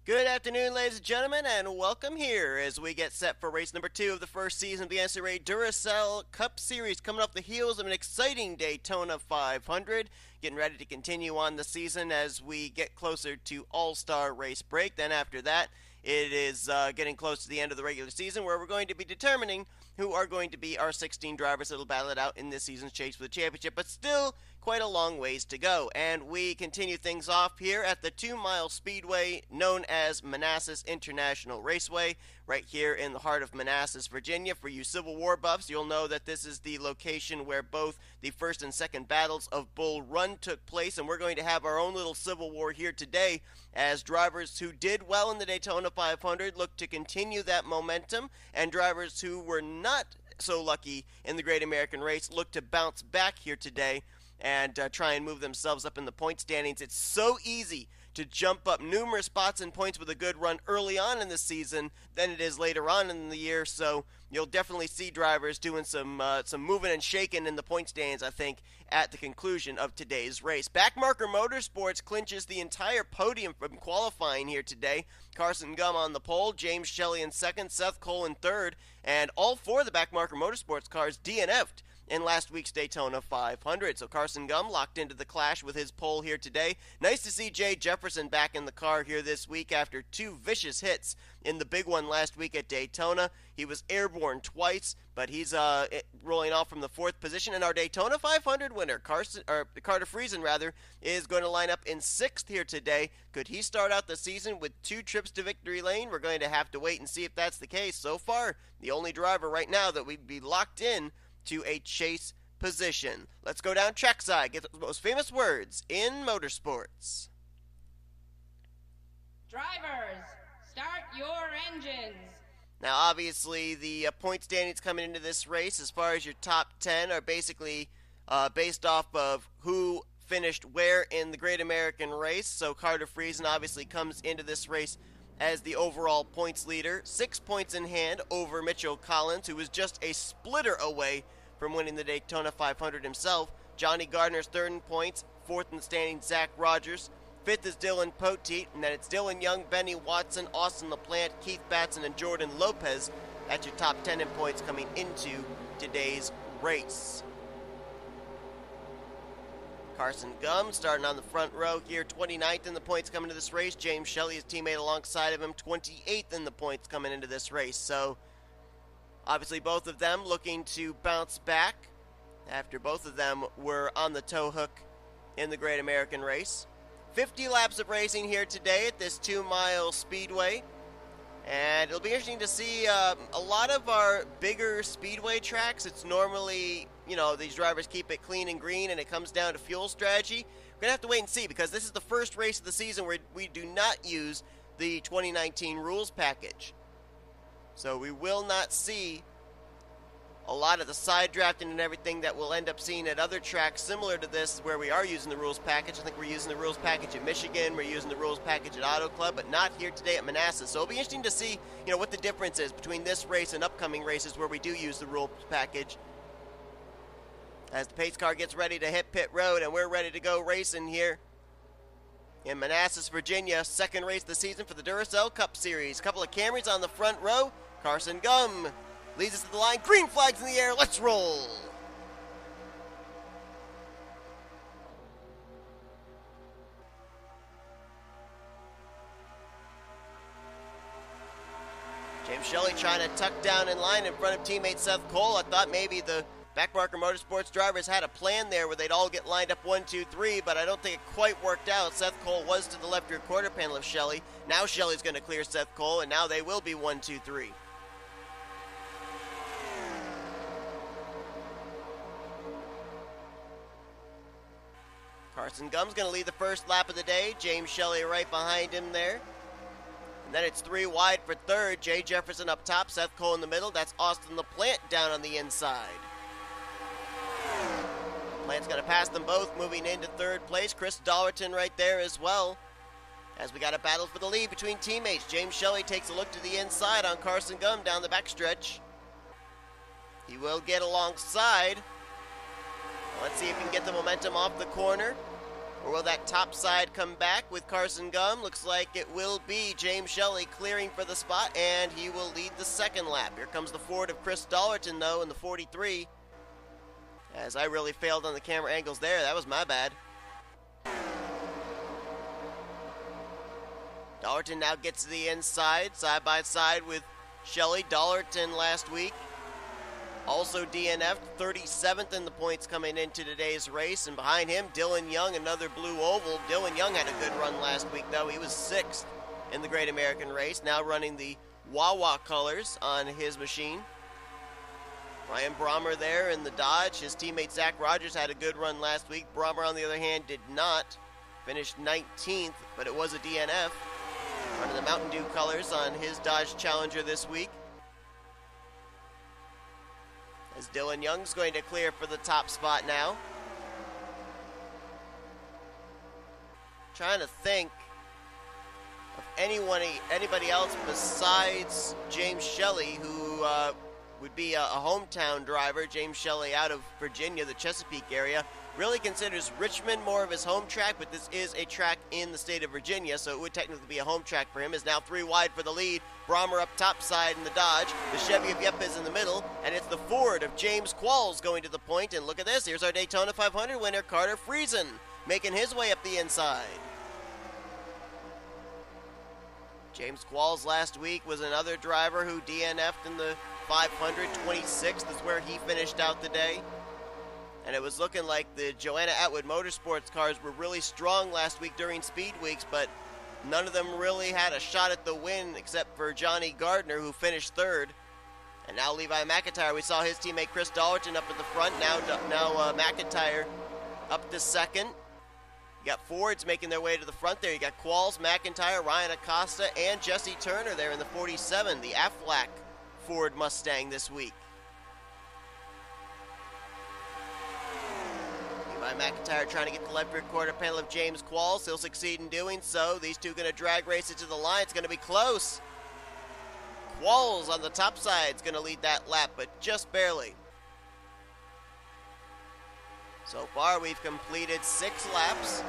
Good afternoon, ladies and gentlemen, and welcome here as we get set for race number 2 of the first season of the NCRA Duracell Cup Series, coming off the heels of an exciting Daytona 500. Getting ready to continue on the season as we get closer to All-Star race break. Then after that, it is getting close to the end of the regular season, where we're going to be determining who are going to be our 16 drivers that will battle it out in this season's chase for the championship. But still, quite a long ways to go. And we continue things off here at the 2-mile speedway known as Manassas International Raceway, right here in the heart of Manassas, Virginia. For you Civil War buffs, you'll know that this is the location where both the first and second battles of Bull Run took place, and we're going to have our own little Civil War here today as drivers who did well in the Daytona 500 look to continue that momentum, and drivers who were not so lucky in the Great American Race look to bounce back here today and try and move themselves up in the point standings. It's so easy to jump up numerous spots and points with a good run early on in the season than it is later on in the year, so you'll definitely see drivers doing some moving and shaking in the point standings, I think, at the conclusion of today's race. Backmarker Motorsports clinches the entire podium from qualifying here today. Carson Gum on the pole, J Shelly in second, Seth Cole in third, and all four of the Backmarker Motorsports cars DNF'd in last week's Daytona 500. So Carson Gum locked into the clash with his pole here today. Nice to see J Jefferson back in the car here this week after two vicious hits in the big one last week at Daytona. He was airborne twice, but he's rolling off from the fourth position. And our Daytona 500 winner, Carter Friesen, is going to line up in sixth here today. Could he start out the season with 2 trips to victory lane? We're going to have to wait and see if that's the case. So far, the only driver right now that we'd be locked in to a chase position. Let's go down trackside, get the most famous words in motorsports. Drivers, start your engines. Now, obviously, the point standings coming into this race, as far as your top 10, are basically based off of who finished where in the Great American Race. So Carter Friesen obviously comes into this race as the overall points leader, 6 points in hand over Mitchell Collins, who was just a splitter away from winning the Daytona 500 himself. Johnny Gardner's third in points, fourth in the standings, Zach Rogers. Fifth is D Poteet, and then it's Dylan Young, Benny Watson, Austin LaPlante, Keith Batson, and Jordan Lopez. That's your top 10 in points coming into today's race. Carson Gum starting on the front row here, 29th in the points coming to this race. J Shelly, his teammate alongside of him, 28th in the points coming into this race. So obviously both of them looking to bounce back after both of them were on the tow hook in the Great American Race. 50 laps of racing here today at this 2-mile speedway. And it'll be interesting to see a lot of our bigger speedway tracks. It's normally, these drivers keep it clean and green and it comes down to fuel strategy. We're going to have to wait and see because this is the first race of the season where we do not use the 2019 rules package. So we will not see a lot of the side drafting and everything that we'll end up seeing at other tracks similar to this where we are using the rules package. I think we're using the rules package at Michigan, we're using the rules package at Auto Club, but not here today at Manassas. So it'll be interesting to see, what the difference is between this race and upcoming races where we do use the rules package. As the pace car gets ready to hit pit road and we're ready to go racing here in Manassas, Virginia. Second race of the season for the Duracell Cup Series. Couple of Camrys on the front row. Carson Gum leads us to the line. Green flags in the air. Let's roll. J Shelly trying to tuck down in line in front of teammate Seth Cole. I thought maybe the Backmarker Motorsports drivers had a plan there where they'd all get lined up 1, 2, 3, but I don't think it quite worked out. Seth Cole was to the left rear quarter panel of Shelly. Now Shelly's going to clear Seth Cole, and now they will be 1, 2, 3. Carson Gum's going to lead the first lap of the day. J Shelly right behind him there. And then it's 3 wide for third. J Jefferson up top, Seth Cole in the middle. That's Austin LaPlante down on the inside. LaPlante's going to pass them both, moving into third place. Chris Dollerton right there as well. As we got a battle for the lead between teammates. J Shelly takes a look to the inside on Carson Gum down the backstretch. He will get alongside. Let's see if he can get the momentum off the corner. Or will that top side come back with Carson Gum? Looks like it will be J Shelly clearing for the spot, and he will lead the second lap. Here comes the Ford of Chris Dollerton, though, in the 43. As I really failed on the camera angles there. That was my bad. Dollerton now gets to the inside, side by side with Shelly. Dollerton last week also DNF'd, 37th in the points coming into today's race. And behind him, Dylan Young, another blue oval. Dylan Young had a good run last week, though. He was 6th in the Great American Race, now running the Wawa colors on his machine. R Brommer there in the Dodge. His teammate Zach Rogers had a good run last week. Brommer, on the other hand, did not. Finished 19th, but it was a DNF. Running the Mountain Dew colors on his Dodge Challenger this week. As Dylan Young's going to clear for the top spot now. Trying to think of anybody else besides James Shelly who would be a hometown driver. James Shelly out of Virginia, the Chesapeake area. Really considers Richmond more of his home track, but this is a track in the state of Virginia, so it would technically be a home track for him. Is now 3 wide for the lead. Brommer up top side in the Dodge. The Chevy of Yepez in the middle, and it's the Ford of James Qualls going to the point. And look at this. Here's our Daytona 500 winner, K Friesen, making his way up the inside. James Qualls last week was another driver who DNF'd in the 500. 26th is where he finished out the day. And it was looking like the Joanna Atwood Motorsports cars were really strong last week during speed weeks, but none of them really had a shot at the win except for J Gardner, who finished 3rd. And now Levi McIntire, we saw his teammate Chris Dollerton up at the front. Now McIntire up to 2nd. You got Fords making their way to the front there. You got Qualls, McIntire, R Acosta, and Jesse Turner there in the 47, the Aflac Ford Mustang this week. McIntire trying to get the left rear quarter panel of James Qualls. He'll succeed in doing so. These two going to drag race it to the line. It's going to be close. Qualls on the top side is going to lead that lap, but just barely. So far, we've completed 6 laps.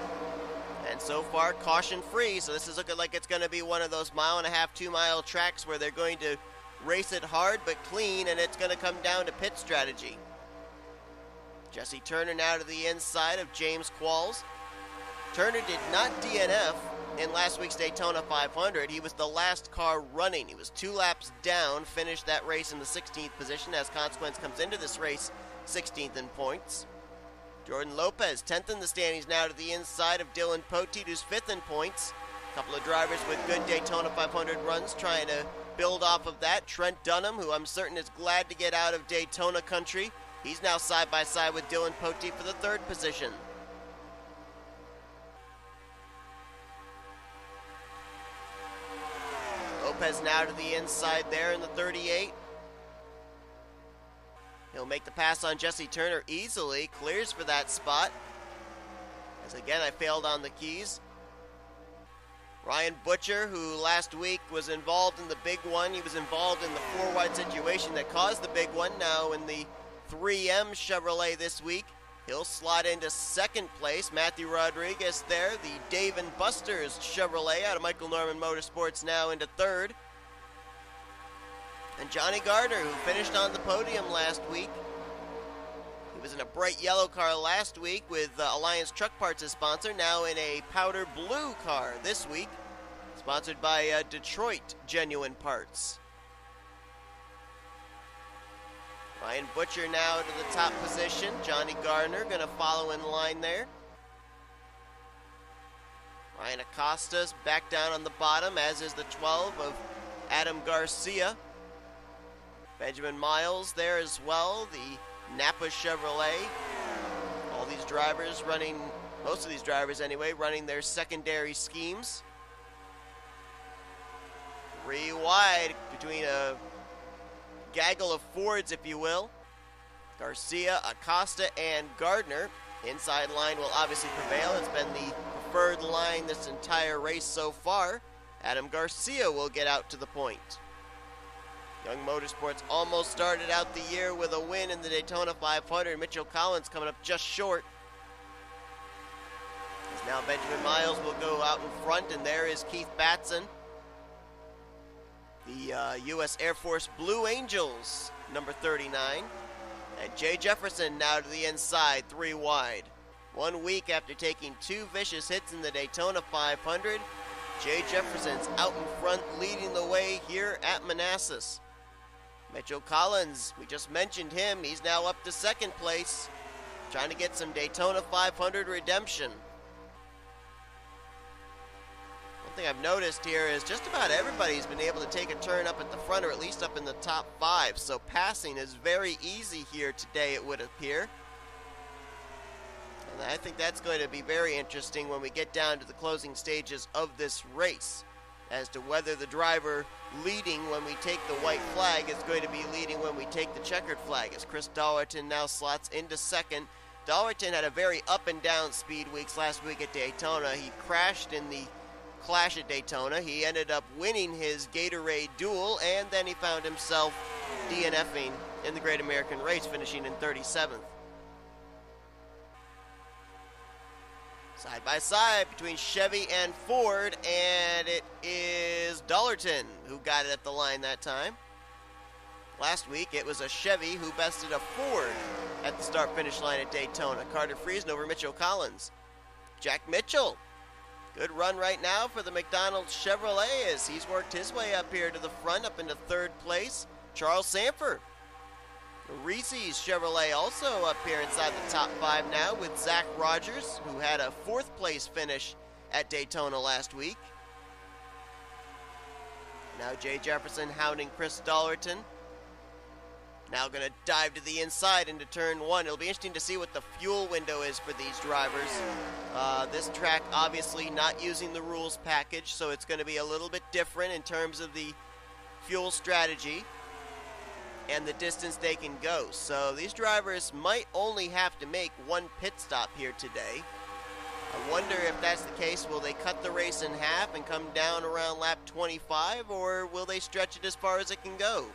And so far, caution free. So this is looking like it's going to be one of those 1.5 2-mile tracks where they're going to race it hard but clean, and it's going to come down to pit strategy. Jesse Turner now to the inside of James Qualls. Turner did not DNF in last week's Daytona 500. He was the last car running. He was 2 laps down, finished that race in the 16th position. As consequence, comes into this race 16th in points. Jordan Lopez, 10th in the standings now to the inside of Dylan Poteet, who's 5th in points. A couple of drivers with good Daytona 500 runs trying to build off of that. Trent Dunham, who I'm certain is glad to get out of Daytona country. He's now side by side with Dylan Poteet for the 3rd position. Lopez now to the inside there in the 38. He'll make the pass on Jesse Turner easily, clears for that spot. As again, I failed on the keys. Ryan Butcher, who last week was involved in the big one. He was involved in the 4-wide situation that caused the big one. Now in the 3M Chevrolet this week, he'll slot into 2nd place. Matthew Rodriguez there, the Dave & Buster's Chevrolet out of Michael Norman Motorsports, now into 3rd. And J Gardner, who finished on the podium last week. He was in a bright yellow car last week with Alliance Truck Parts as sponsor, now in a powder blue car this week, sponsored by Detroit Genuine Parts. Ryan Butcher now to the top position. J Gardner going to follow in line there. Ryan Acosta's back down on the bottom, as is the 12 of Adam Garcia. Benjamin Miles there as well, the Napa Chevrolet. All these drivers running, most of these drivers anyway, running their secondary schemes. 3 wide between a gaggle of Fords, if you will. Garcia, Acosta, and Gardner. Inside line will obviously prevail. It's been the preferred line this entire race so far. Adam Garcia will get out to the point. Young Motorsports almost started out the year with a win in the Daytona 500. Mitchell Collins coming up just short. He's now Now Benjamin Miles will go out in front, and there is Keith Batson. The U.S. Air Force Blue Angels, number 39. And J Jefferson now to the inside, 3 wide. 1 week after taking 2 vicious hits in the Daytona 500, J Jefferson's out in front leading the way here at Manassas. Mitchell Collins, we just mentioned him, he's now up to 2nd place, trying to get some Daytona 500 redemption. One thing I've noticed here is just about everybody's been able to take a turn up at the front, or at least up in the top 5, so passing is very easy here today, it would appear. And I think that's going to be very interesting when we get down to the closing stages of this race, as to whether the driver leading when we take the white flag is going to be leading when we take the checkered flag, as Chris Dollerton now slots into 2nd. Dollerton had a very up and down speed weeks last week at Daytona. He crashed in the clash at Daytona. He ended up winning his Gatorade duel, and then he found himself DNFing in the Great American Race, finishing in 37th. Side by side between Chevy and Ford, and it is Dollerton who got it at the line that time. Last week it was a Chevy who bested a Ford at the start-finish line at Daytona. Carter Friesen over Mitchell Collins. Jack Mitchell, good run right now for the McDonald's Chevrolet as he's worked his way up here to the front, up into 3rd place. Charles Sandfer, Reese's Chevrolet, also up here inside the top 5 now with Zach Rogers, who had a 4th place finish at Daytona last week. Now J Jefferson hounding Chris Dollerton. Now going to dive to the inside into turn 1. It'll be interesting to see what the fuel window is for these drivers. This track obviously not using the rules package, so it's going to be a little bit different in terms of the fuel strategy and the distance they can go. So these drivers might only have to make 1 pit stop here today. I wonder if that's the case, will they cut the race in half and come down around lap 25, or will they stretch it as far as it can go?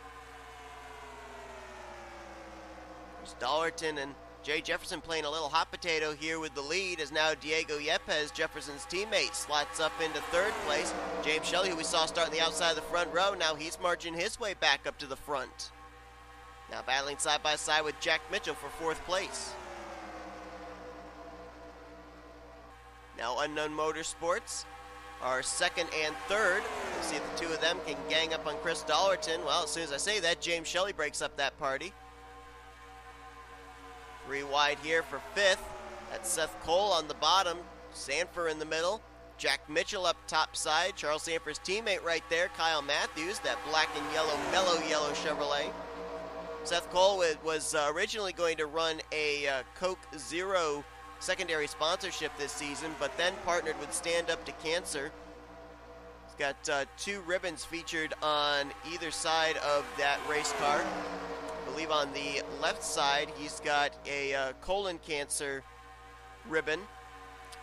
There's Dollerton and J Jefferson playing a little hot potato here with the lead, as now Diego Yepez, Jefferson's teammate, slots up into 3rd place. J Shelly, who we saw start on the outside of the front row, now he's marching his way back up to the front. Now battling side by side with Jack Mitchell for 4th place. Now Unknown Motorsports are 2nd and 3rd. We'll see if the 2 of them can gang up on Chris Dollerton. Well, as soon as I say that, James Shelly breaks up that party. 3 wide here for 5th. That's Seth Cole on the bottom. Sandfer in the middle. Jack Mitchell up top side. Charles Sandfer's teammate right there, Kyle Mathews, that black and yellow, mellow yellow Chevrolet. Seth Cole was originally going to run a Coke Zero secondary sponsorship this season, but then partnered with Stand Up to Cancer. He's got 2 ribbons featured on either side of that race car. I believe on the left side he's got a colon cancer ribbon.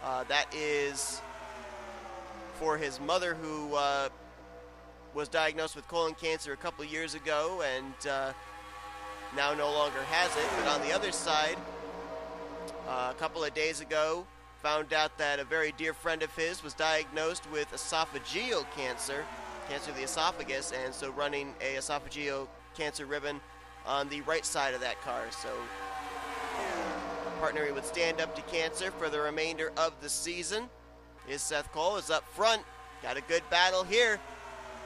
That is for his mother, who was diagnosed with colon cancer a couple years ago and now no longer has it. But on the other side, a couple of days ago, found out that a very dear friend of his was diagnosed with esophageal cancer, cancer of the esophagus, and so running a esophageal cancer ribbon on the right side of that car. So partnering with Stand Up to Cancer for the remainder of the season is Seth Cole is up front. Got a good battle here.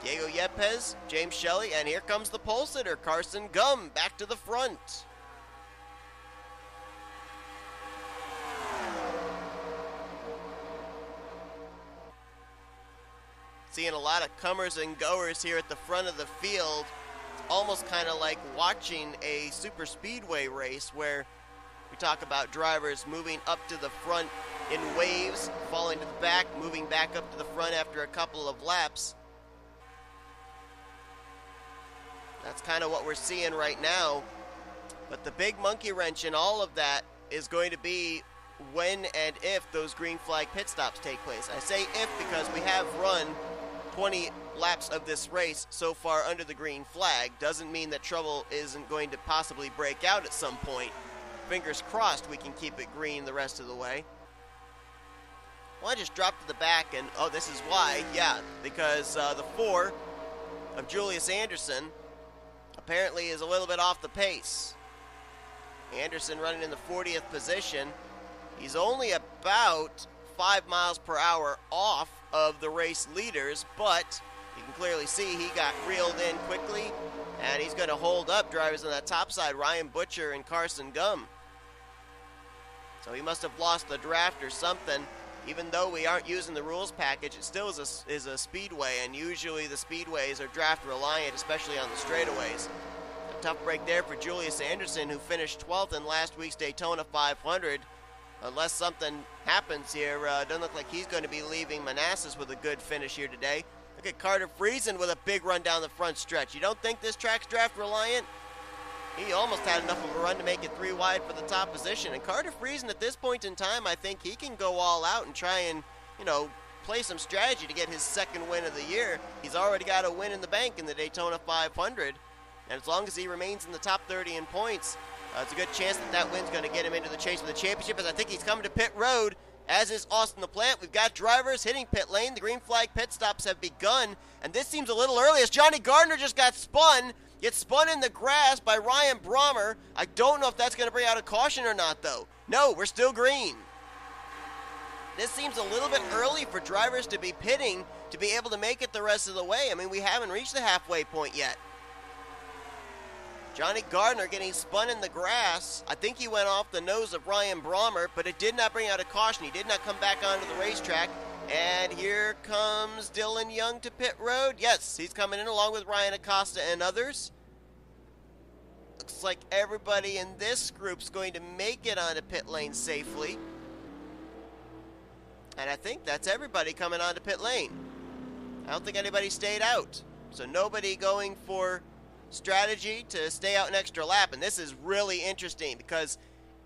Diego Yepez, James Shelly, and here comes the pole sitter, Carson Gum, back to the front. Seeing a lot of comers and goers here at the front of the field. It's almost kind of like watching a super speedway race where we talk about drivers moving up to the front in waves, falling to the back, moving back up to the front after a couple of laps. That's kind of what we're seeing right now. But the big monkey wrench in all of that is going to be when and if those green flag pit stops take place. I say if because we have run 20 laps of this race so far under the green flag. Doesn't mean that trouble isn't going to possibly break out at some point. Fingers crossed we can keep it green the rest of the way. Well, I just dropped to the back, and oh, this is why. Yeah, because the 4 of Julius Anderson apparently is a little bit off the pace. Anderson running in the 40th position. He's only about 5 miles per hour off of the race leaders, but you can clearly see he got reeled in quickly, and he's going to hold up drivers on that top side, Ryan Butcher and Carson Gum. So he must have lost the draft or something. Even though we aren't using the rules package, it still is a speedway, and usually the speedways are draft reliant, especially on the straightaways. A tough break there for Julius Anderson, who finished 12th in last week's Daytona 500. Unless something happens here, doesn't look like he's going to be leaving Manassas with a good finish here today. Look at Carter Friesen with a big run down the front stretch. You don't think this track's draft reliant? He almost had enough of a run to make it 3 wide for the top position. And Carter Friesen, at this point in time, I think he can go all out and try and, play some strategy to get his 2nd win of the year. He's already got a win in the bank in the Daytona 500. And as long as he remains in the top 30 in points, it's a good chance that win's going to get him into the chase for the championship, as I think he's coming to pit road, as is Austin LaPlante. We've got drivers hitting pit lane. The green flag pit stops have begun. And this seems a little early, as Johnny Gardner just got spun. Gets spun in the grass by R Brommer. I don't know if that's going to bring out a caution or not, though. No, we're still green. This seems a little bit early for drivers to be pitting to be able to make it the rest of the way. I mean, we haven't reached the halfway point yet. Johnny Gardner getting spun in the grass. I think he went off the nose of R Brommer, but it did not bring out a caution. He did not come back onto the racetrack. And here comes Dylan Young to pit road. Yes, he's coming in along with R Acosta and others. Looks like everybody in this group's going to make it onto pit lane safely. And I think that's everybody coming onto pit lane. I don't think anybody stayed out. So nobody going for strategy to stay out an extra lap. And this is really interesting, because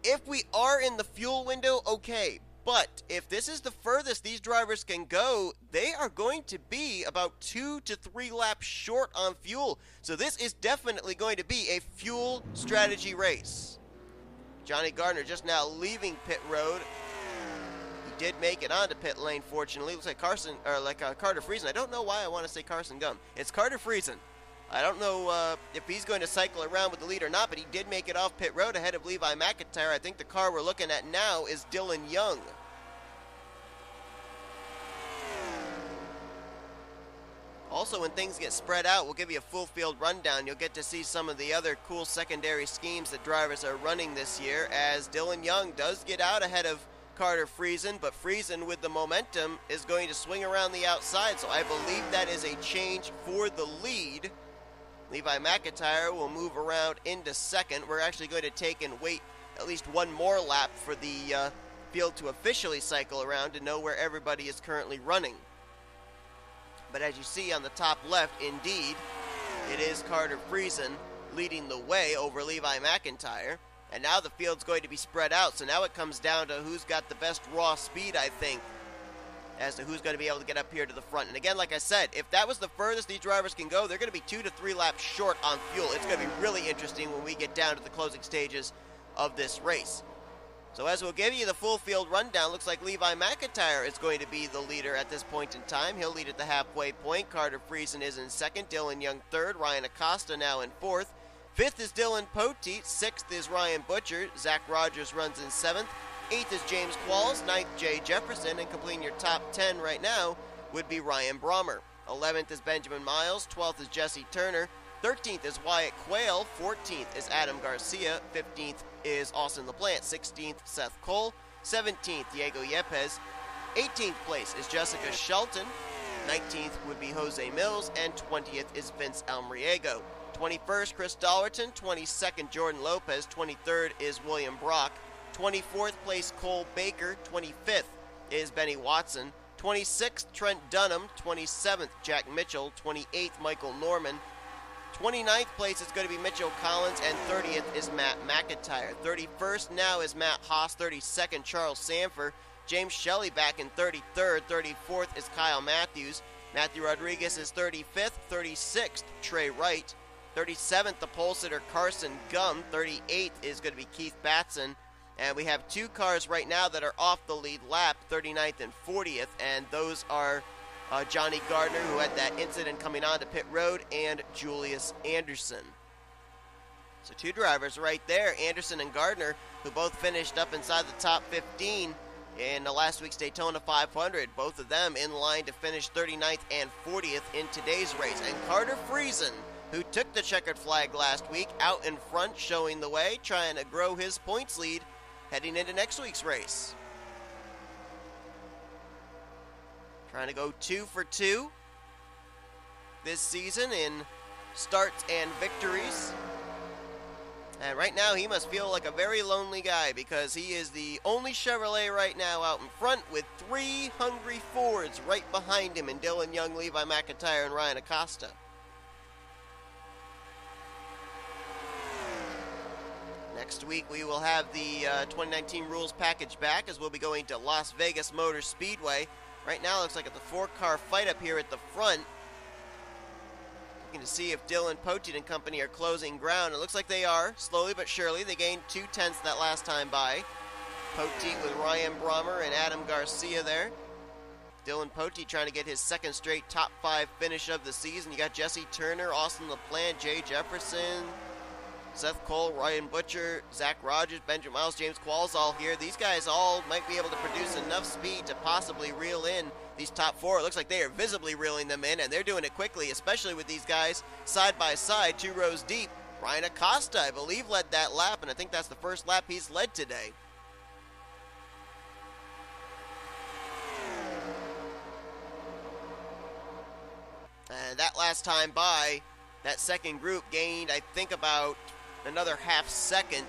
if we are in the fuel window, okay. But if this is the furthest these drivers can go, they are going to be about 2 to 3 laps short on fuel. So this is definitely going to be a fuel strategy race. Johnny Gardner just now leaving pit road. He did make it onto pit lane, fortunately. Looks like Carter Friesen. I don't know why I want to say Carson Gum. It's Carter Friesen. I don't know if he's going to cycle around with the lead or not, but he did make it off pit road ahead of Levi McIntire. I think the car we're looking at now is Dylan Young. Also, when things get spread out, we'll give you a full field rundown. You'll get to see some of the other cool secondary schemes that drivers are running this year, as Dylan Young does get out ahead of Carter Friesen, but Friesen with the momentum is going to swing around the outside, so I believe that is a change for the lead. Levi McIntire will move around into 2nd. We're actually going to take and wait at least one more lap for the field to officially cycle around to know where everybody is currently running. But as you see on the top left, indeed, it is Carter Friesen leading the way over Levi McIntire. And now the field's going to be spread out, so now it comes down to who's got the best raw speed, I think, as to who's going to be able to get up here to the front. And again, like I said, if that was the furthest these drivers can go, they're going to be 2 to 3 laps short on fuel. It's going to be really interesting when we get down to the closing stages of this race. So as we'll give you the full field rundown, looks like Levi McIntire is going to be the leader at this point in time. He'll lead at the halfway point. Carter Friesen is in 2nd. Dylan Young 3rd. Ryan Acosta now in 4th. 5th is Dylan Poteet. 6th is Ryan Butcher. Zach Rogers runs in 7th. 8th is James Qualls. 9th, J Jefferson. And completing your top 10 right now would be Ryan Brommer. 11th is Benjamin Miles. 12th is Jesse Turner. 13th is Wyatt Quail. 14th is Adam Garcia. 15th is Austin LaPlante. 16th, Seth Cole. 17th, Diego Yepez. 18th place is Jessica Shelton. 19th would be J Millz. And 20th is Vince Almariego. 21st, Chris Dollerton. 22nd, Jordan Lopez. 23rd is William Brock. 24th place, Cole Baker. 25th is Benny Watson. 26th, Trent Dunham. 27th, Jack Mitchell. 28th, Michael Norman. 29th place is going to be Mitchell Collins, and 30th is Matt McIntire. 31st now is Matt Haas. 32nd, Charles Sandfer. J Shelly back in 33rd. 34th is Kyle Mathews. Matthew Rodriguez is 35th. 36th, Trey Wright. 37th, the pole sitter Carson Gum. 38th is going to be Keith Batson. And we have two cars right now that are off the lead lap, 39th and 40th, and those are Johnny Gardner, who had that incident coming onto pit road, and Julius Anderson. So two drivers right there, Anderson and Gardner, who both finished up inside the top 15 in last week's Daytona 500. Both of them in line to finish 39th and 40th in today's race. And Carter Friesen, who took the checkered flag last week, out in front showing the way, trying to grow his points lead heading into next week's race. Trying to go 2 for 2 this season in starts and victories. And right now he must feel like a very lonely guy because he is the only Chevrolet right now out in front with 3 hungry Fords right behind him in Dylan Young, Levi McIntire, and Ryan Acosta. Next week we will have the 2019 rules package back as we'll be going to Las Vegas Motor Speedway. Right now it looks like it's a 4-car fight up here at the front. Looking to see if Dylan Poteet and company are closing ground. It looks like they are, slowly but surely. They gained 0.2 that last time by. Poteet with Ryan Brommer and Adam Garcia there. Dylan Poteet trying to get his second straight top 5 finish of the season. You got Jesse Turner, Austin LaPlante, J Jefferson, Seth Cole, Ryan Butcher, Zach Rogers, Benjamin Miles, J Qualls all here. These guys all might be able to produce enough speed to possibly reel in these top 4. It looks like they are visibly reeling them in, and they're doing it quickly, especially with these guys side by side, 2 rows deep. Ryan Acosta, I believe, led that lap, and I think that's the first lap he's led today. And that last time by, that second group gained, I think, about another half second,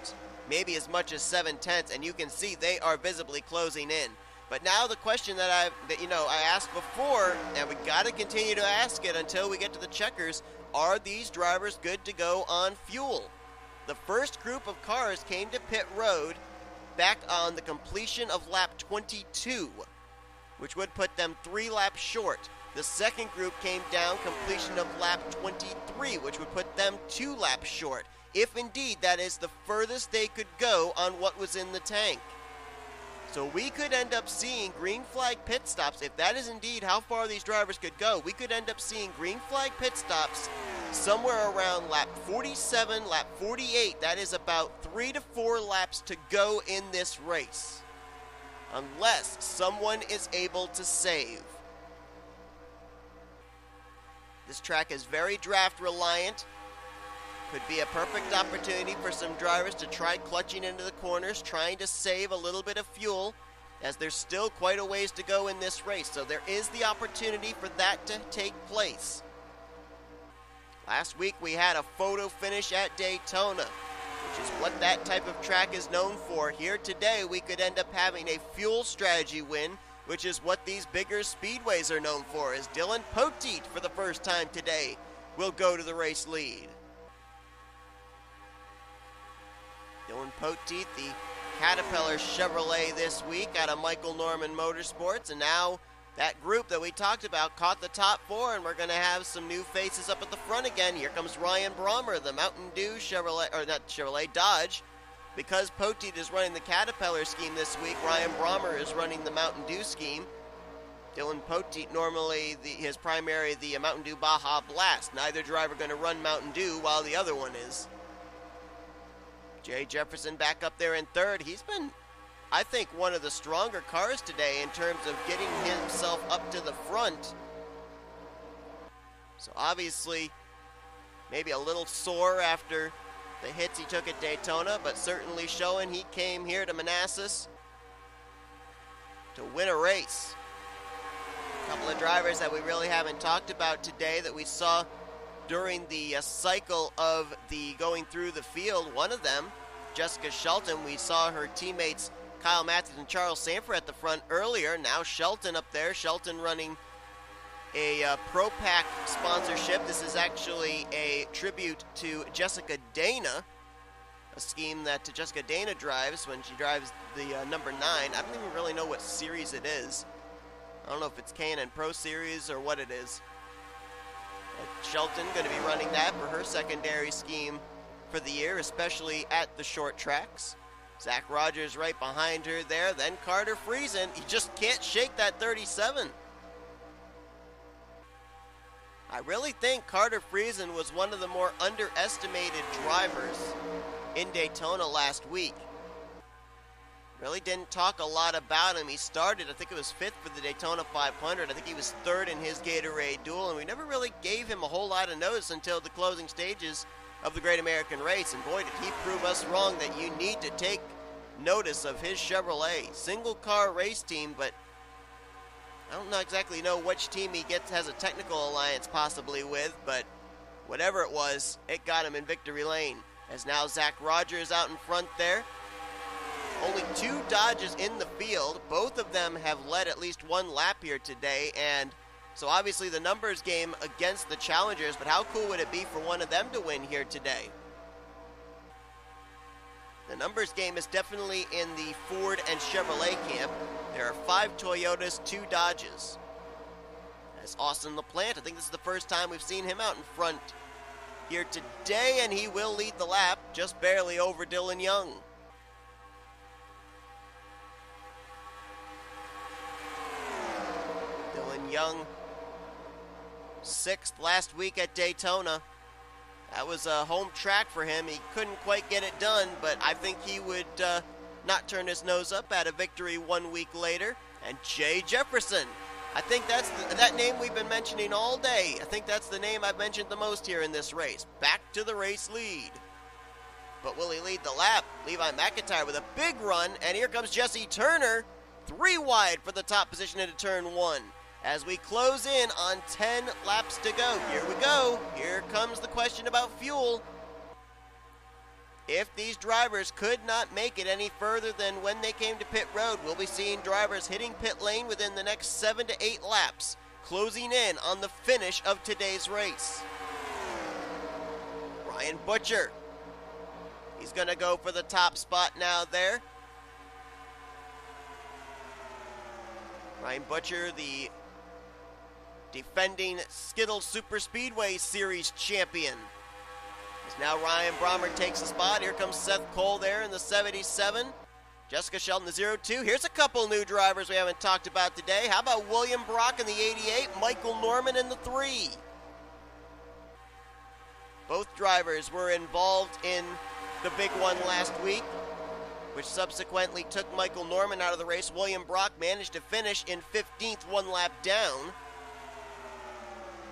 maybe as much as 0.7, and you can see they are visibly closing in. But now the question that I asked before, and we got to continue to ask it until we get to the checkers, are these drivers good to go on fuel? The first group of cars came to pit road back on the completion of lap 22, which would put them 3 laps short. The second group came down completion of lap 23, which would put them 2 laps short, if indeed that is the furthest they could go on what was in the tank. So we could end up seeing green flag pit stops. If that is indeed how far these drivers could go, we could end up seeing green flag pit stops somewhere around lap 47, lap 48. That is about 3 to 4 laps to go in this race, unless someone is able to save. This track is very draft reliant. Could be a perfect opportunity for some drivers to try clutching into the corners, trying to save a little bit of fuel, as there's still quite a ways to go in this race. So there is the opportunity for that to take place. Last week we had a photo finish at Daytona, which is what that type of track is known for. Here today we could end up having a fuel strategy win, which is what these bigger speedways are known for, as Dylan Poteet, for the first time today, will go to the race lead. Dylan Poteet, the Caterpillar Chevrolet this week out of Michael Norman Motorsports, and now that group that we talked about caught the top 4, and we're going to have some new faces up at the front again. Here comes Ryan Brommer, the Mountain Dew Chevrolet, or not Chevrolet, Dodge. Because Poteet is running the Caterpillar scheme this week, Ryan Brommer is running the Mountain Dew scheme. Dylan Poteet normally his primary, the Mountain Dew Baja Blast. Neither driver going to run Mountain Dew while the other one is. J Jefferson back up there in third. He's been, I think, one of the stronger cars today in terms of getting himself up to the front. So obviously, maybe a little sore after the hits he took at Daytona, but certainly showing he came here to Manassas to win a race. A couple of drivers that we really haven't talked about today that we saw during the cycle of the going through the field. One of them, Jessica Shelton, we saw her teammates Kyle Mathews and Charles Sandfer at the front earlier. Now Shelton up there, Shelton running a Pro Pack sponsorship. This is actually a tribute to Jessica Dana, a scheme that Jessica Dana drives when she drives the number 9. I don't even really know what series it is. I don't know if it's K&N Pro Series or what it is. Shelton going to be running that for her secondary scheme for the year, especially at the short tracks. Zach Rogers right behind her there. Then Carter Friesen. He just can't shake that 37. I really think Carter Friesen was one of the more underestimated drivers in Daytona last week. Really didn't talk a lot about him. He started, I think it was 5th for the Daytona 500. I think he was 3rd in his Gatorade duel, and we never really gave him a whole lot of notice until the closing stages of the Great American Race. And boy, did he prove us wrong that you need to take notice of his Chevrolet. Single car race team, but I don't exactly know which team he has a technical alliance possibly with, but whatever it was, it got him in victory lane. As now Zach Rogers out in front there. Only 2 Dodges in the field. Both of them have led at least 1 lap here today, and so obviously the numbers game against the challengers, but how cool would it be for one of them to win here today? The numbers game is definitely in the Ford and Chevrolet camp. There are 5 Toyotas, 2 Dodges. As Austin LaPlante, I think this is the first time we've seen him out in front here today, and he will lead the lap, just barely over Dylan Young. Dylan Young, 6th last week at Daytona. That was a home track for him. He couldn't quite get it done, but I think he would not turn his nose up at a victory 1 week later. And J Jefferson, I think that's that name we've been mentioning all day. I think that's the name I've mentioned the most here in this race. Back to the race lead. But will he lead the lap? Levi McIntire with a big run, and here comes Jesse Turner, 3 wide for the top position into turn 1. As we close in on 10 laps to go. Here we go. Here comes the question about fuel. If these drivers could not make it any further than when they came to pit road, we'll be seeing drivers hitting pit lane within the next 7 to 8 laps, closing in on the finish of today's race. Ryan Butcher. He's going to go for the top spot now there. Ryan Butcher, the defending Skittle Super Speedway Series champion. As now Ryan Brommer takes the spot. Here comes Seth Cole there in the 77. Jessica Shelton, the 02. Here's a couple new drivers we haven't talked about today. How about William Brock in the 88, Michael Norman in the 3. Both drivers were involved in the big one last week, which subsequently took Michael Norman out of the race. William Brock managed to finish in 15th, 1 lap down.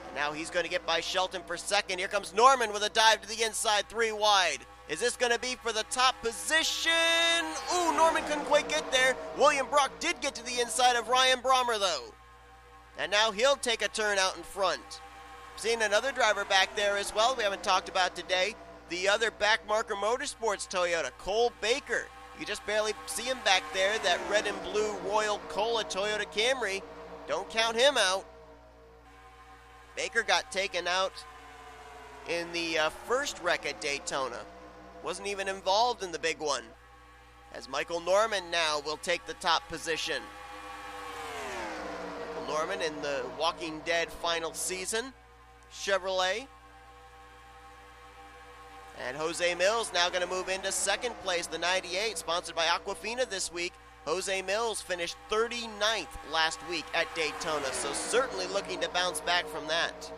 And now he's going to get by Shelton for 2nd. Here comes Norman with a dive to the inside, 3 wide. Is this going to be for the top position? Ooh, Norman couldn't quite get there. William Brock did get to the inside of Ryan Brommer, though. And now he'll take a turn out in front. Seeing another driver back there as well we haven't talked about today. The other Backmarker Motorsports Toyota, Cole Baker. You can just barely see him back there, that red and blue Royal Cola Toyota Camry. Don't count him out. Baker got taken out in the first wreck at Daytona. Wasn't even involved in the big one. As Michael Norman now will take the top position. Michael Norman in the Walking Dead final season. Chevrolet. And Jose Millz now going to move into 2nd place, the 98, sponsored by Aquafina this week. Jose Millz finished 39th last week at Daytona, so certainly looking to bounce back from that.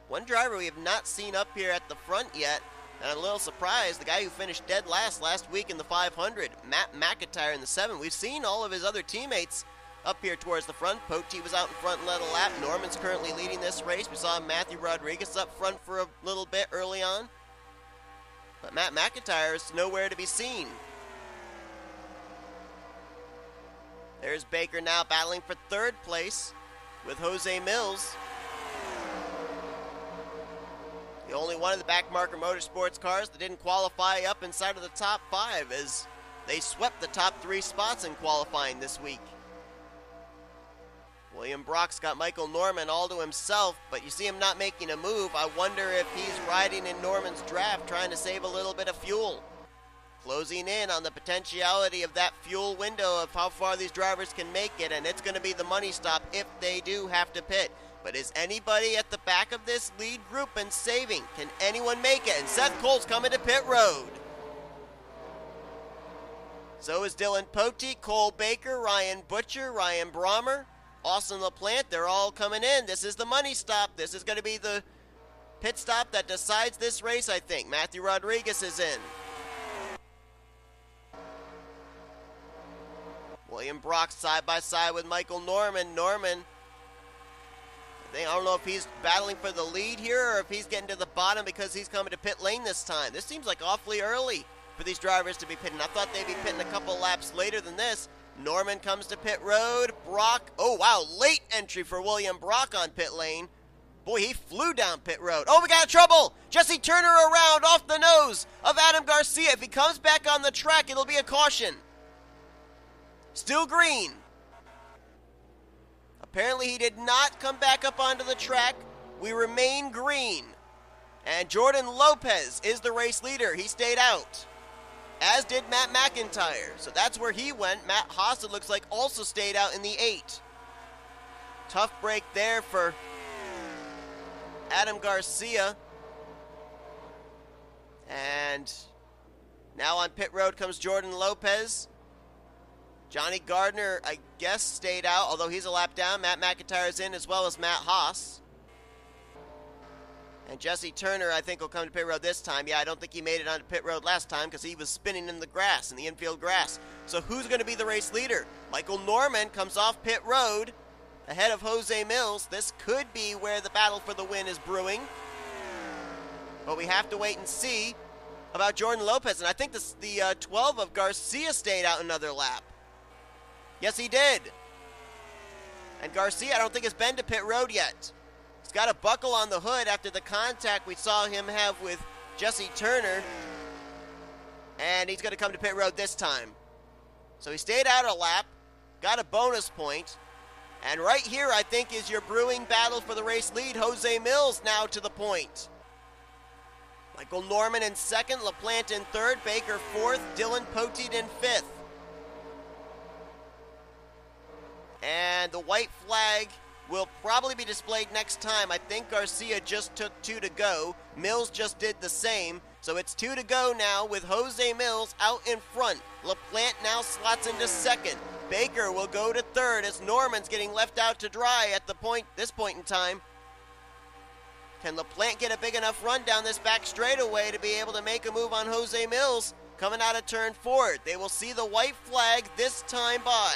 One driver we have not seen up here at the front yet, and I'm a little surprised, the guy who finished dead last week in the 500, M McIntire in the 7. We've seen all of his other teammates up here towards the front. Poteet was out in front and led a lap. Norman's currently leading this race. We saw Matthew Rodriguez up front for a little bit early on. But M McIntire is nowhere to be seen. There's Baker now battling for 3rd place with Jose Millz. The only one of the Backmarker Motorsports cars that didn't qualify up inside of the top 5, as they swept the top 3 spots in qualifying this week. William Brock's got Michael Norman all to himself, but you see him not making a move. I wonder if he's riding in Norman's draft, trying to save a little bit of fuel. Closing in on the potentiality of that fuel window of how far these drivers can make it, and it's going to be the money stop if they do have to pit. But is anybody at the back of this lead group and saving? Can anyone make it? And Seth Cole's coming to pit road. So is Dylan Poteet, Cole Baker, Ryan Butcher, Ryan Brommer, Austin LaPlante. They're all coming in. This is the money stop. This is going to be the pit stop that decides this race, I think. Matthew Rodriguez is in. William Brock side by side with Michael Norman. I don't know if he's battling for the lead here or if he's getting to the bottom because he's coming to pit lane this time. This seems like awfully early for these drivers to be pitting. I thought they'd be pitting a couple laps later than this. Norman comes to pit road. Brock, oh wow, late entry for William Brock on pit lane. Boy, he flew down pit road. Oh, we got trouble! Jesse Turner around off the nose of Adam Garcia. If he comes back on the track, it'll be a caution. Still green. Apparently he did not come back up onto the track. We remain green. And Jordan Lopez is the race leader. He stayed out, as did Matt McIntire. So that's where he went. Matt Haas, it looks like, also stayed out in the 8. Tough break there for Adam Garcia. And now on pit road comes Jordan Lopez. Johnny Gardner, I guess, stayed out, although he's a lap down. Matt McIntyre's in, as well as Matt Haas. And Jesse Turner, I think, will come to pit road this time. Yeah, I don't think he made it onto pit road last time because he was spinning in the grass, in the infield grass. So who's going to be the race leader? Michael Norman comes off pit road ahead of J Millz. This could be where the battle for the win is brewing. But we have to wait and see about Jordan Lopez. And I think the 12 of Garcia stayed out another lap. Yes, he did. And Garcia, I don't think, has been to pit road yet. He's got a buckle on the hood after the contact we saw him have with Jesse Turner. And he's going to come to pit road this time. So he stayed out a lap, got a bonus point. And right here, I think, is your brewing battle for the race lead. J Millz now to the point. Michael Norman in second, LaPlante in third, Baker fourth, Dylan Poteet in fifth. And the white flag will probably be displayed next time. I think Garcia just took 2 to go. Millz just did the same. So it's 2 to go now with J Millz out in front. LaPlante now slots into second. Baker will go to third as Norman's getting left out to dry at this point in time. Can LaPlante get a big enough run down this back straightaway to be able to make a move on J Millz coming out of turn 4? They will see the white flag this time by.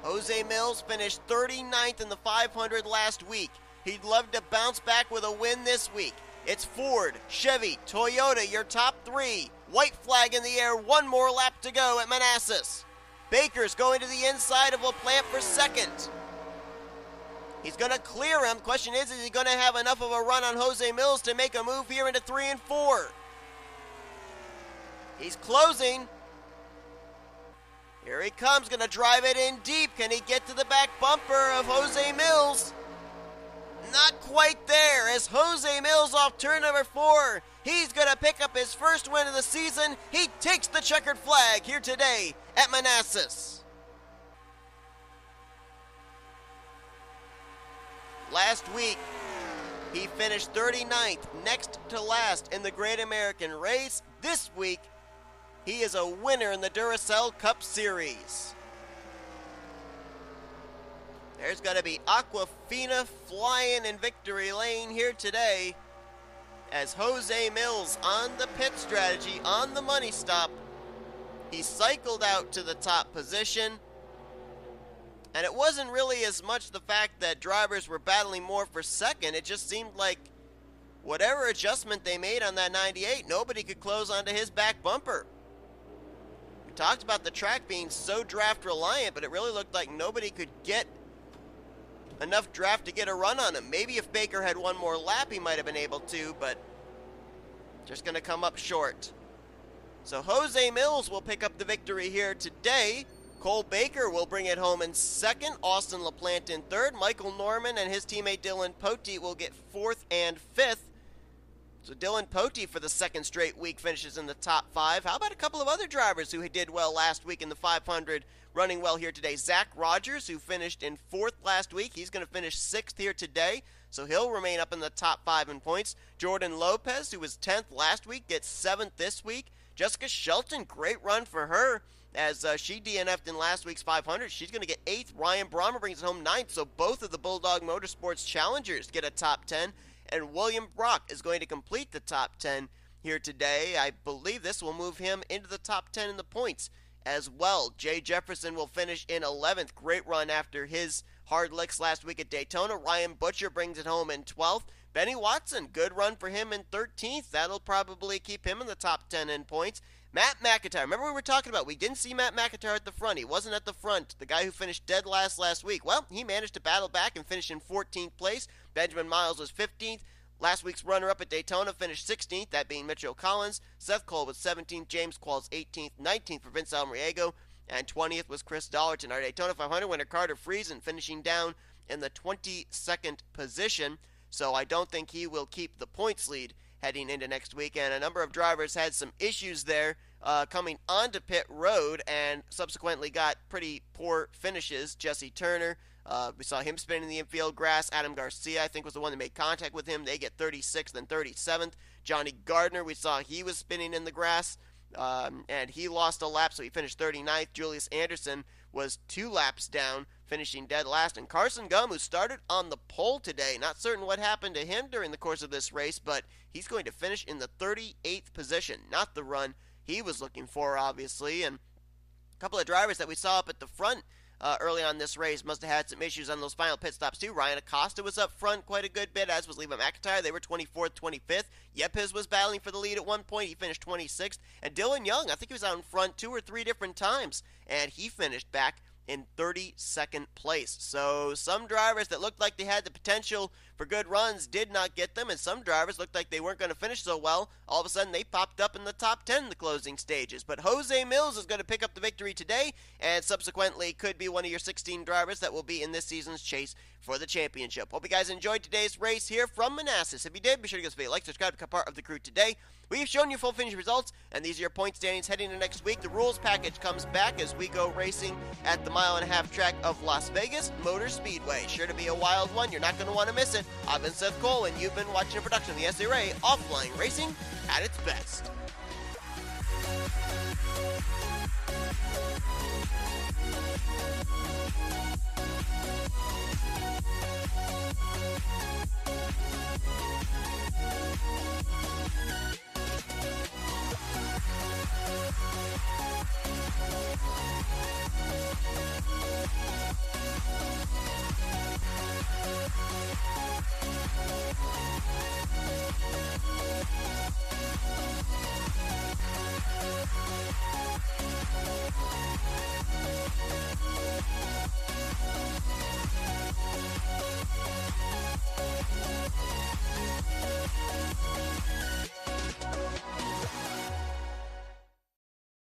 J Millz finished 39th in the 500 last week. He'd love to bounce back with a win this week. It's Ford, Chevy, Toyota, your top 3. White flag in the air, 1 more lap to go at Manassas. Baker's going to the inside of LaPlante for second. He's going to clear him. Question is he going to have enough of a run on J Millz to make a move here into 3 and 4? He's closing. Here he comes, going to drive it in deep. Can he get to the back bumper of J Millz? Not quite there, as J Millz off turn number 4. He's going to pick up his first win of the season. He takes the checkered flag here today at Manassas. Last week, he finished 39th, next to last in the Great American Race. This week, he is a winner in the Duracell Cup Series. There's going to be Aquafina flying in victory lane here today as J Millz on the pit strategy, on the money stop. He cycled out to the top position. And it wasn't really as much the fact that drivers were battling more for second. It just seemed like whatever adjustment they made on that 98, nobody could close onto his back bumper. We talked about the track being so draft reliant, but it really looked like nobody could get enough draft to get a run on him. Maybe if Baker had 1 more lap, he might have been able to, but just going to come up short. So J Millz will pick up the victory here today. Cole Baker will bring it home in second. Austin LaPlante in third. Michael Norman and his teammate Dylan Poteet will get 4th and 5th. So Dylan Poteet for the second straight week finishes in the top 5. How about a couple of other drivers who did well last week in the 500 running well here today? Zach Rogers, who finished in 4th last week. He's going to finish 6th here today, so he'll remain up in the top 5 in points. Jordan Lopez, who was 10th last week, gets 7th this week. Jessica Shelton, great run for her as she DNF'd in last week's 500. She's going to get 8th. Ryan Brommer brings it home 9th, so both of the Bulldog Motorsports challengers get a top 10, and William Brock is going to complete the top 10 here today. I believe this will move him into the top 10 in the points as well. J Jefferson will finish in 11th. Great run after his hard licks last week at Daytona. Ryan Butcher brings it home in 12th. Benny Watson, good run for him in 13th. That'll probably keep him in the top 10 in points. Matt McIntire, remember we were talking about, we didn't see Matt McIntire at the front. He wasn't at the front, the guy who finished dead last week. Well, he managed to battle back and finish in 14th place. Benjamin Miles was 15th. Last week's runner-up at Daytona finished 16th, that being Mitchell Collins. Seth Cole was 17th, James Qualls 18th, 19th for Vince Almariego, and 20th was Chris Dollerton. Our Daytona 500 winner, Carter Friesen, finishing down in the 22nd position, so I don't think he will keep the points lead heading into next week. And a number of drivers had some issues there coming onto pit road and subsequently got pretty poor finishes. Jesse Turner, we saw him spinning the infield grass. Adam Garcia, I think, was the one that made contact with him. They get 36th and 37th. Johnny Gardner, we saw he was spinning in the grass, and he lost a lap, so he finished 39th. Julius Anderson was 2 laps down, finishing dead last. And Carson Gum, who started on the pole today, not certain what happened to him during the course of this race, but he's going to finish in the 38th position. Not the run he was looking for, obviously. And a couple of drivers that we saw up at the front early on this race must have had some issues on those final pit stops too. Ryan Acosta was up front quite a good bit, as was M McIntire. They were 24th, 25th. Yepez was battling for the lead at one point. He finished 26th. And Dylan Young, I think he was out in front 2 or 3 different times, and he finished back in 32nd place. So some drivers that looked like they had the potential for good runs did not get them, and some drivers looked like they weren't going to finish so well. All of a sudden, they popped up in the top 10 in the closing stages. But Jose Millz is going to pick up the victory today, and subsequently could be one of your 16 drivers that will be in this season's chase for the championship. Hope you guys enjoyed today's race here from Manassas. If you did, be sure to give us a like, subscribe, become part of the crew today. We've shown you full finish results, and these are your point standings heading into next week. The rules package comes back as we go racing at the mile-and-a-half track of Las Vegas Motor Speedway. Sure to be a wild one. You're not going to want to miss it. I've been Seth Cole, and you've been watching a production of the NNSCRA Offline Racing at its best.